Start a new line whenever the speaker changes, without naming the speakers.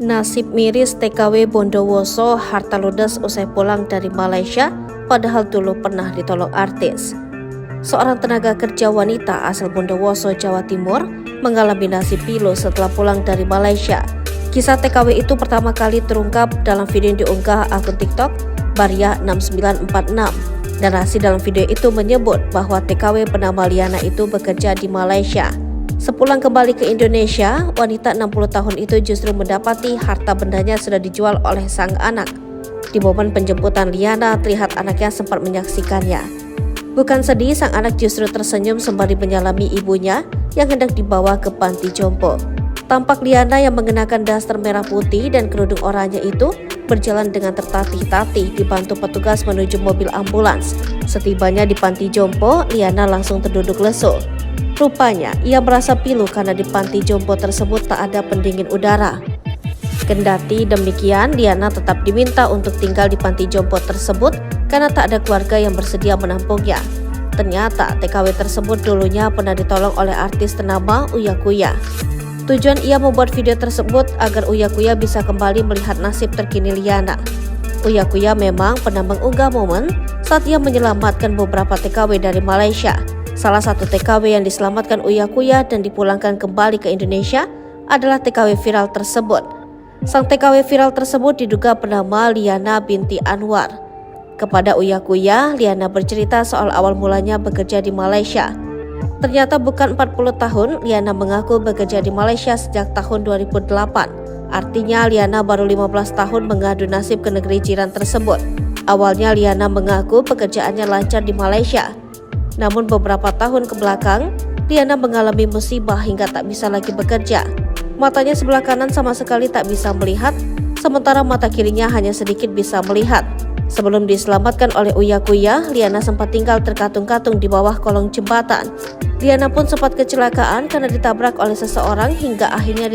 Nasib miris TKW Bondowoso harta ludes usai pulang dari Malaysia, padahal dulu pernah ditolong artis. Seorang tenaga kerja wanita asal Bondowoso, Jawa Timur, mengalami nasib pilu setelah pulang dari Malaysia. Kisah TKW itu pertama kali terungkap dalam video yang diunggah akun TikTok Baria6946. Narasi dalam video itu menyebut bahwa TKW bernama Liana itu bekerja di Malaysia. Sepulang kembali ke Indonesia, wanita 60 tahun itu justru mendapati harta bendanya sudah dijual oleh sang anak. Di momen penjemputan Liana, terlihat anaknya sempat menyaksikannya. Bukan sedih, sang anak justru tersenyum sembari menyalami ibunya yang hendak dibawa ke panti jompo. Tampak Liana yang mengenakan daster merah putih dan kerudung oranye itu berjalan dengan tertatih-tatih dibantu petugas menuju mobil ambulans. Setibanya di panti jompo, Liana langsung terduduk lesu. Rupanya, ia merasa pilu karena di panti jompo tersebut tak ada pendingin udara. Kendati demikian, Liana tetap diminta untuk tinggal di panti jompo tersebut karena tak ada keluarga yang bersedia menampungnya. Ternyata TKW tersebut dulunya pernah ditolong oleh artis ternama Uya Kuya. Tujuan ia membuat video tersebut agar Uya Kuya bisa kembali melihat nasib terkini Liana. Uya Kuya memang pernah mengunggah momen saat ia menyelamatkan beberapa TKW dari Malaysia. Salah satu TKW yang diselamatkan Uya Kuya dan dipulangkan kembali ke Indonesia adalah TKW viral tersebut. Sang TKW viral tersebut diduga bernama Liana binti Anwar. Kepada Uya Kuya, Liana bercerita soal awal mulanya bekerja di Malaysia. Ternyata bukan 40 tahun, Liana mengaku bekerja di Malaysia sejak tahun 2008. Artinya Liana baru 15 tahun mengadu nasib ke negeri jiran tersebut. Awalnya Liana mengaku pekerjaannya lancar di Malaysia. Namun beberapa tahun ke belakang, Liana mengalami musibah hingga tak bisa lagi bekerja. Matanya sebelah kanan sama sekali tak bisa melihat, sementara mata kirinya hanya sedikit bisa melihat. Sebelum diselamatkan oleh Uya Kuya, Liana sempat tinggal terkatung-katung di bawah kolong jembatan. Liana pun sempat kecelakaan karena ditabrak oleh seseorang hingga akhirnya